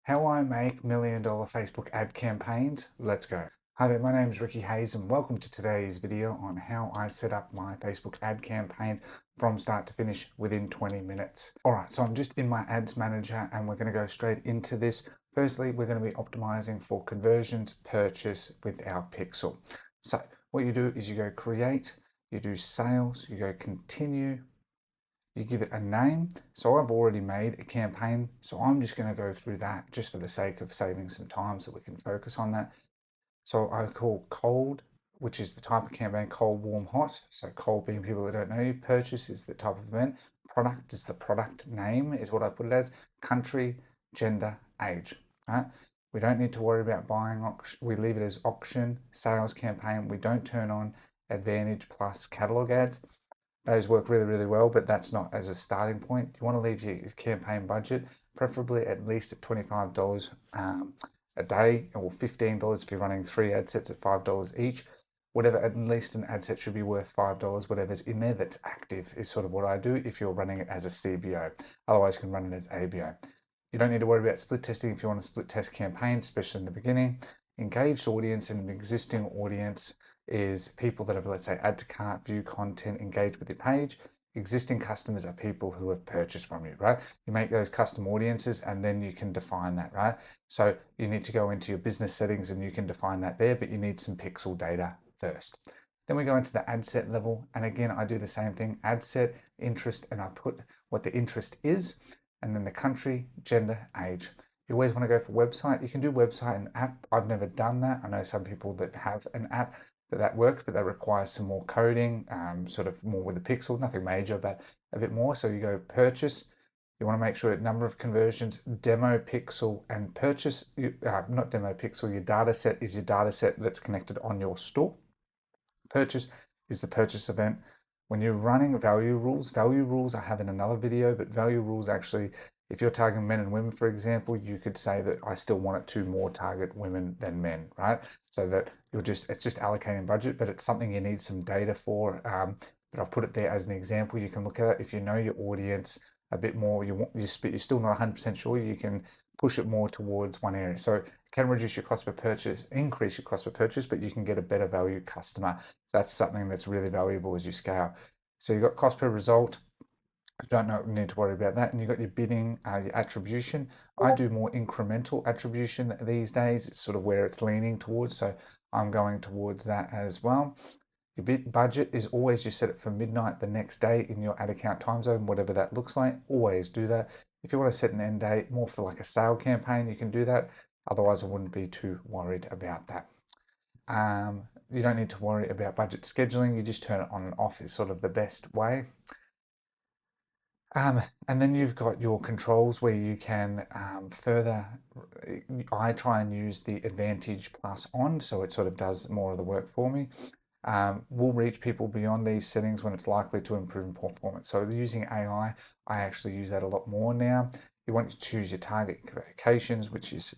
How I make $1 million Facebook ad campaigns. Let's go. Hi there, my name is Ricky Hayes and welcome to today's video on how I set up my Facebook ad campaigns from start to finish within 20 minutes. All right, so I'm just in my ads manager and we're going to go straight into this. Firstly, we're going to be optimizing for conversions purchase with our pixel. So what you do is you go create, you do sales, you go continue, you give it a name. So I've already made a campaign, so I'm just going to go through that just for the sake of saving some time so we can focus on that. So I call cold, which is the type of campaign, cold, warm, hot. So cold being people that don't know you, purchase is the type of event, product is the product name, is what I put it as, country, gender, age. Right? We don't need to worry about buying auction. We leave it as auction, sales campaign. We don't turn on Advantage Plus catalog ads. Those work really, really well, but that's not as a starting point. You want to leave your campaign budget, preferably at least at $25 a day, or $15 if you're running 3 ad sets at $5 each. Whatever, at least an ad set should be worth $5. Whatever's in there that's active is sort of what I do if you're running it as a CBO. Otherwise, you can run it as ABO. You don't need to worry about split testing if you want to split test campaigns, especially in the beginning. Engaged audience and an existing audience is people that have, let's say, add to cart, view content, engage with your page. Existing customers are people who have purchased from you, right? You make those custom audiences and then you can define that, right? So you need to go into your business settings and you can define that there, but you need some pixel data first. Then we go into the ad set level. And again, I do the same thing, ad set, interest, and I put what the interest is, and then the country, gender, age. You always want to go for website. You can do website and app. I've never done that. I know some people that have an app that works, but that requires some more coding, sort of more with the pixel, nothing major, but a bit more. So you go purchase. You want to make sure number of conversions, demo pixel, and purchase, not demo pixel, your data set is your data set that's connected on your store. Purchase is the purchase event. When you're running value rules I have in another video, but value rules actually, if you're targeting men and women, for example, you could say that I still want it to more target women than men, right? So that it's just allocating budget, but it's something you need some data for. But I've put it there as an example. You can look at it if you know your audience a bit more. You're still not 100% sure. You can push it more towards one area. So it can reduce your cost per purchase, increase your cost per purchase, but you can get a better value customer. That's something that's really valuable as you scale. So you've got cost per result. You don't need to worry about that. And you've got your bidding, your attribution. I do more incremental attribution these days. It's sort of where it's leaning towards. So I'm going towards that as well. Your bid budget is always, you set it for midnight the next day in your ad account time zone, whatever that looks like. Always do that. If you want to set an end date more for like a sale campaign, you can do that. Otherwise, I wouldn't be too worried about that. You don't need to worry about budget scheduling. You just turn it on and off is sort of the best way. And then you've got your controls where you can further, I try and use the Advantage Plus on, so it sort of does more of the work for me. Will reach people beyond these settings when it's likely to improve performance. So using AI, I actually use that a lot more now. You want to choose your target locations, which is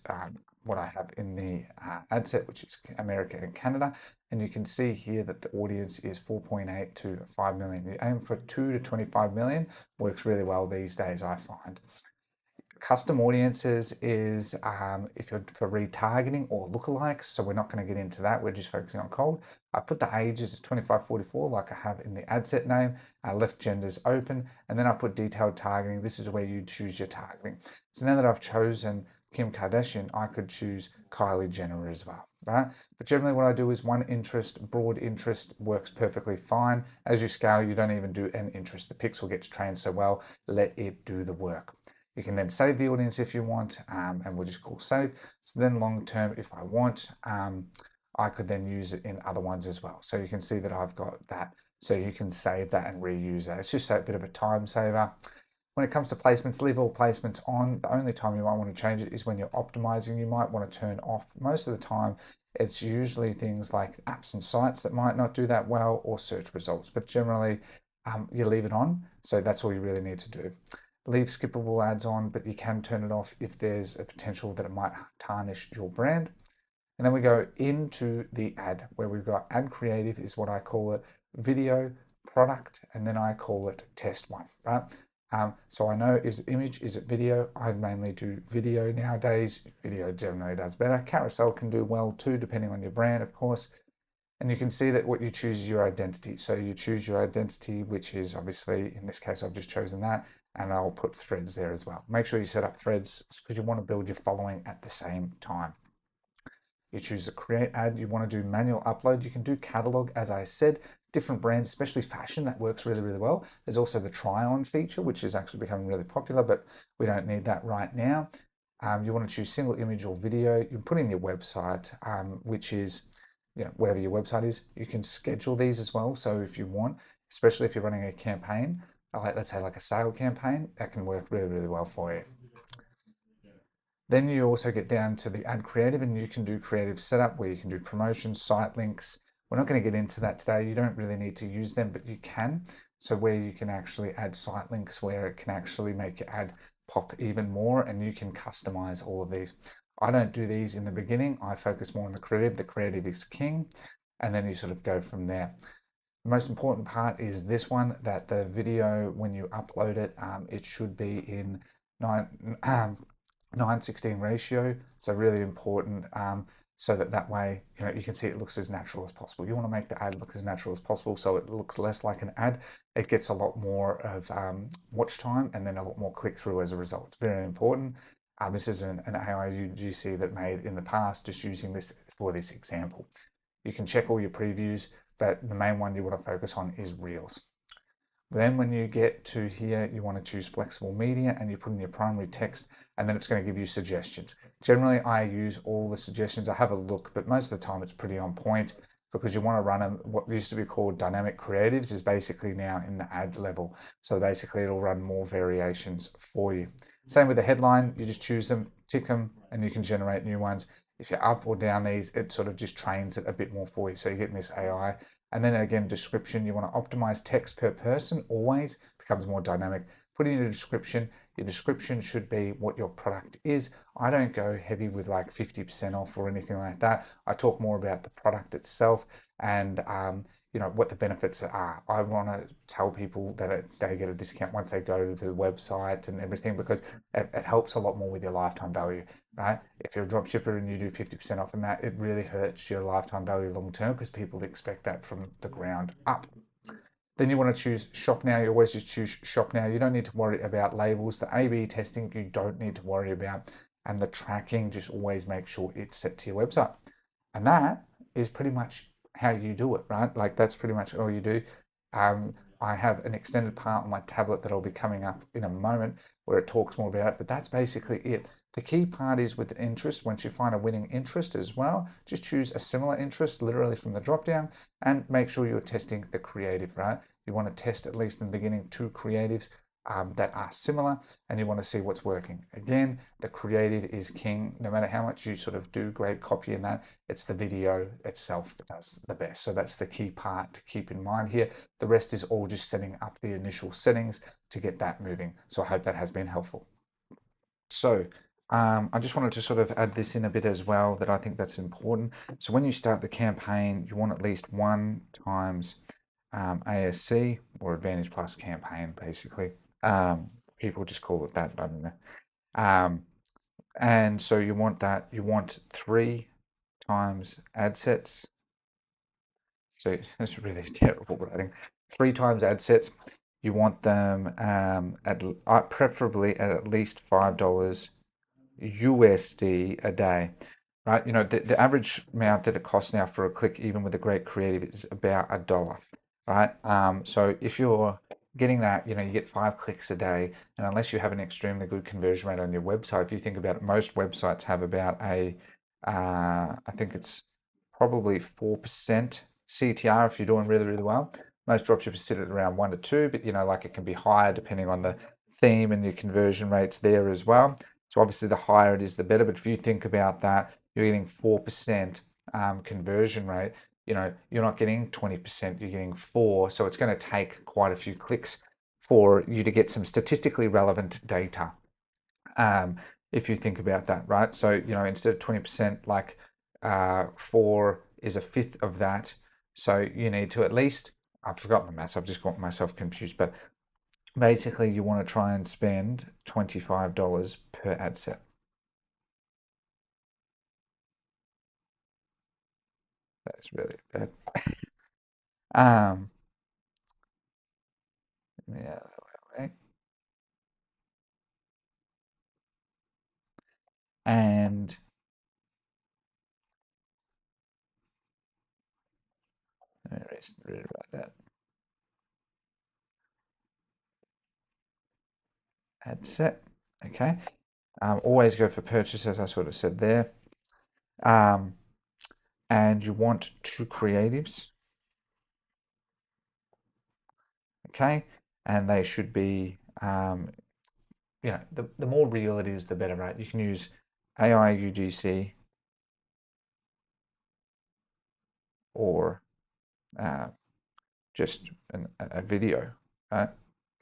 what I have in the ad set, which is America and Canada. And you can see here that the audience is 4.8 to 5 million. You aim for 2 to 25 million, works really well these days, I find. Custom audiences is if you're for retargeting or lookalikes, so we're not going to get into that, we're just focusing on cold. I put the ages as 25-44 like I have in the ad set name, left genders open, and then I put detailed targeting. This is where you choose your targeting. So now that I've chosen Kim Kardashian, I could choose Kylie Jenner as well, right? But generally what I do is one interest, broad interest works perfectly fine. As you scale, you don't even do an interest. The pixel gets trained so well, let it do the work. You can then save the audience if you want, and we'll just call save. So then long term, if I want, I could then use it in other ones as well. So you can see that I've got that. So you can save that and reuse that. It's just a bit of a time saver. When it comes to placements, leave all placements on. The only time you might want to change it is when you're optimizing. You might want to turn off. Most of the time, it's usually things like apps and sites that might not do that well, or search results. But generally, you leave it on. So that's all you really need to do. Leave skippable ads on, but you can turn it off if there's a potential that it might tarnish your brand. And then we go into the ad where we've got ad creative is what I call it, video, product, and then I call it test one, right? So I know, is it image, is it video? I mainly do video nowadays. Video generally does better. Carousel can do well too, depending on your brand, of course. And you can see that what you choose is your identity. So you choose your identity, which is obviously, in this case, I've just chosen that, and I'll put threads there as well. Make sure you set up threads because you want to build your following at the same time. You choose a create ad. You want to do manual upload. You can do catalog, as I said. Different brands, especially fashion, that works really, really well. There's also the try-on feature, which is actually becoming really popular, but we don't need that right now. You want to choose single image or video. You put in your website, which is, whatever your website is. You can schedule these as well. So if you want, especially if you're running a campaign, like let's say like a sale campaign, that can work really, really well for you. Then you also get down to the ad creative, and you can do creative setup where you can do promotions, site links. We're not going to get into that today. You don't really need to use them, but you can. So where you can actually add site links where it can actually make your ad pop even more, and you can customize all of these. I don't do these in the beginning. I focus more on the creative. The creative is king, and then you sort of go from there. The most important part is this one, that the video, when you upload it, it should be in 9:16 ratio. So really important, so that way, you can see it looks as natural as possible. You want to make the ad look as natural as possible so it looks less like an ad. It gets a lot more of watch time and then a lot more click through as a result. It's very important. This is an AI UGC that made in the past, just using this for this example. You can check all your previews, but the main one you want to focus on is Reels. Then when you get to here, you want to choose flexible media and you put in your primary text, and then it's going to give you suggestions. Generally, I use all the suggestions. I have a look, but most of the time it's pretty on point because you want to run them. What used to be called dynamic creatives is basically now in the ad level. So basically it'll run more variations for you. Same with the headline, you just choose them, tick them, and you can generate new ones. If you're up or down these, it sort of just trains it a bit more for you. So you're getting this AI. And then again, description, you want to optimize text per person, always becomes more dynamic. Put in your description. Your description should be what your product is. I don't go heavy with like 50% off or anything like that. I talk more about the product itself and what the benefits are. I want to tell people that they get a discount once they go to the website and everything, because it helps a lot more with your lifetime value, right? If you're a dropshipper and you do 50% off in that, it really hurts your lifetime value long term because people expect that from the ground up. Then you want to choose shop now. You always just choose shop now. You don't need to worry about labels. The A/B testing, you don't need to worry about. And the tracking, just always make sure it's set to your website. And that is pretty much how you do it, right? Like that's pretty much all you do. I have an extended part on my tablet that'll be coming up in a moment where it talks more about it, but that's basically it. The key part is with the interest. Once you find a winning interest as well, just choose a similar interest literally from the drop down and make sure you're testing the creative, right? You want to test at least in the beginning 2 creatives that are similar, and you want to see what's working. Again, the creative is king. No matter how much you sort of do great copy in that, it's the video itself that does the best. So that's the key part to keep in mind here. The rest is all just setting up the initial settings to get that moving. So I hope that has been helpful. So I just wanted to sort of add this in a bit as well, that I think that's important. So when you start the campaign, you want at least 1 times ASC, or Advantage Plus campaign, basically. People just call it that, I don't know. And so you want that, you want 3 times ad sets. So that's really terrible writing. 3 times ad sets. You want them preferably at least $5 USD a day, right? The average amount that it costs now for a click, even with a great creative, is about $1, right? So if you're getting that, you get 5 clicks a day, and unless you have an extremely good conversion rate on your website, if you think about it, most websites have about I think it's probably 4% CTR if you're doing really, really well. Most dropshippers sit at around 1 to 2, but like it can be higher depending on the theme and your conversion rates there as well. So obviously the higher it is, the better. But if you think about that, you're getting 4% conversion rate. You're not getting 20%, you're getting 4. So it's going to take quite a few clicks for you to get some statistically relevant data. If you think about that, right? So, instead of 20%, like 4 is a fifth of that. So you need to at least, I've forgotten the maths, I've just got myself confused, but basically you want to try and spend $25 per ad set. That's really bad. Um, yeah, that way. And read about that ad set. Okay. Always go for purchase, as I sort of said there. And you want 2 creatives. Okay. And they should be, the more real it is, the better, right? You can use AI UGC or just a video, right?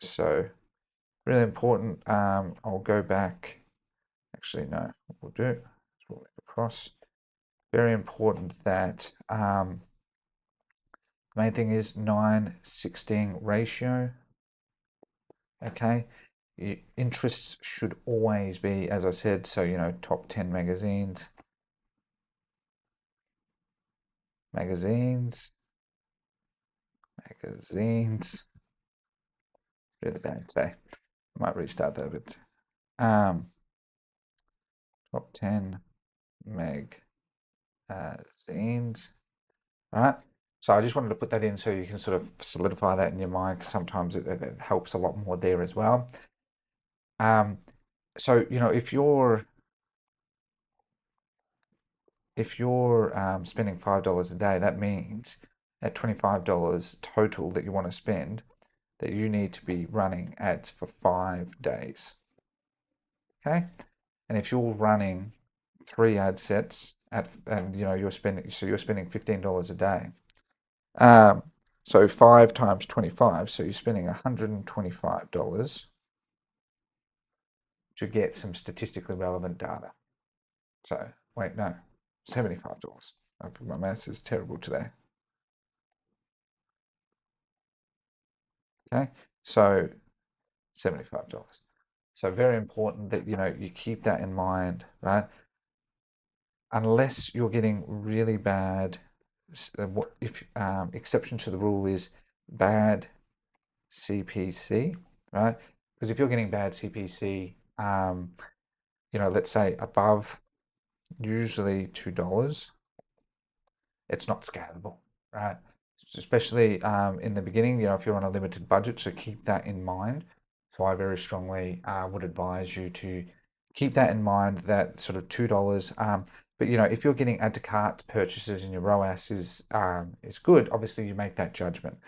So really important. I'll go back. Actually, no, we'll do it. We'll across. Very important that the main thing is 9:16 ratio. Okay. Interests should always be, as I said, so, top 10 magazines. Magazines. Really bad today. I might restart that a bit. Top 10 magazines. All right. So I just wanted to put that in so you can sort of solidify that in your mind, because sometimes it helps a lot more there as well. So, if you're spending $5 a day, that means at $25 total that you want to spend, that you need to be running ads for 5 days. Okay. And if you're running 3 ad sets and you're spending $15 a day. So 5 times 25, so you're spending $125 to get some statistically relevant data. So wait, no, $75. My maths is terrible today. Okay, so $75. So very important that you keep that in mind, right? Unless you're getting really bad, if exception to the rule is bad CPC, right? Because if you're getting bad CPC, let's say above usually $2, it's not scalable, right? Especially in the beginning, if you're on a limited budget, so keep that in mind. So I very strongly would advise you to keep that in mind, that sort of $2. But if you're getting add to cart purchases and your ROAS is good, obviously you make that judgment.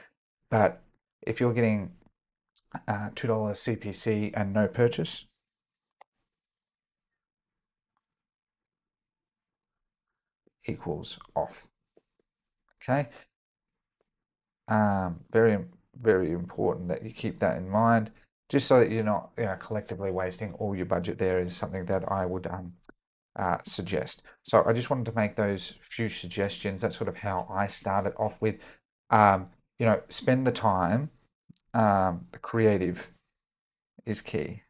But if you're getting $2 CPC and no purchase equals off. Okay. Very, very important that you keep that in mind, just so that you're not collectively wasting all your budget. There is something that I would suggest. So I just wanted to make those few suggestions. That's sort of how I started off with. Spend the time. The creative is key.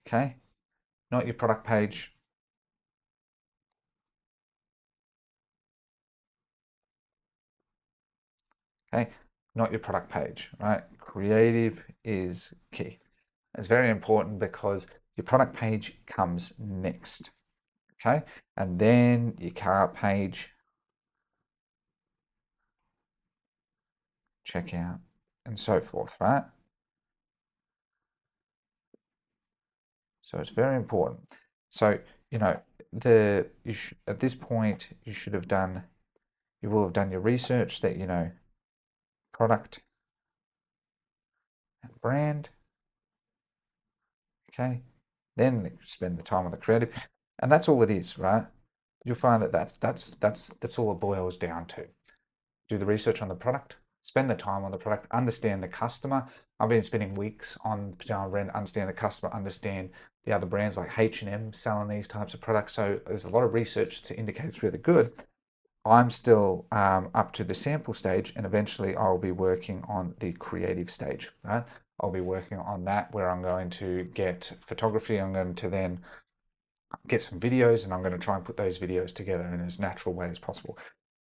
Okay, not your product page. Okay, not your product page, right? Creative is key. It's very important because your product page comes next. Okay, and then your cart page, checkout, and so forth, right? So it's very important. So at this point you will have done your research that product and brand. Okay, then spend the time on the creative, and that's all it is, right? You'll find that that's all it boils down to. Do the research on the product, spend the time on the product, understand the customer. I've been spending weeks on pajama brand, understand the customer, understand the other brands like H&M selling these types of products. So there's a lot of research to indicate it's really good. I'm still up to the sample stage, and eventually I'll be working on the creative stage, right? I'll be working on that where I'm going to get photography. I'm going to then get some videos, and I'm going to try and put those videos together in as natural way as possible.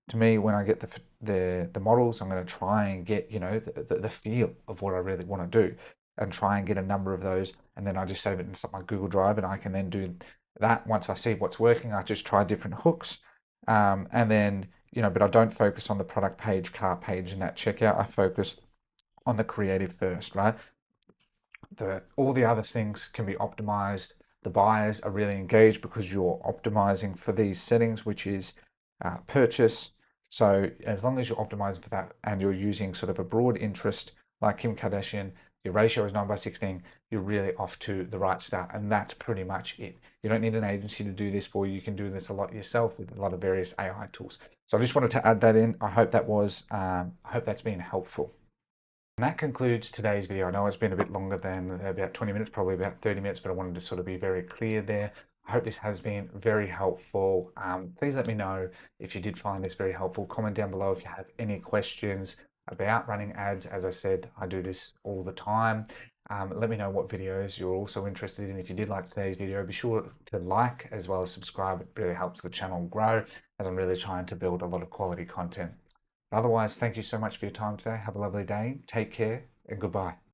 To me, when I get the models, I'm going to try and get, you know, the feel of what I really want to do, and try and get a number of those, and then I just save it in my Google Drive, and I can then do that. Once I see what's working, I just try different hooks, and then, you know, but I don't focus on the product page, cart page, and that checkout. I focus on the creative first, right? All the other things can be optimized. The buyers are really engaged because you're optimizing for these settings, which is purchase. So as long as you're optimizing for that and you're using sort of a broad interest like Kim Kardashian, your ratio is 9:16, you're really off to the right start. And that's pretty much it. You don't need an agency to do this for you. You can do this a lot yourself with a lot of various AI tools. So I just wanted to add that in. I hope that's been helpful. And that concludes today's video. I know it's been a bit longer than about 20 minutes, probably about 30 minutes, but I wanted to sort of be very clear there. I hope this has been very helpful. Please let me know if you did find this very helpful. Comment down below if you have any questions about running ads. As I said, I do this all the time. Let me know what videos you're also interested in. If you did like today's video, be sure to like as well as subscribe. It really helps the channel grow, as I'm really trying to build a lot of quality content. Otherwise, thank you so much for your time today. Have a lovely day. Take care and goodbye.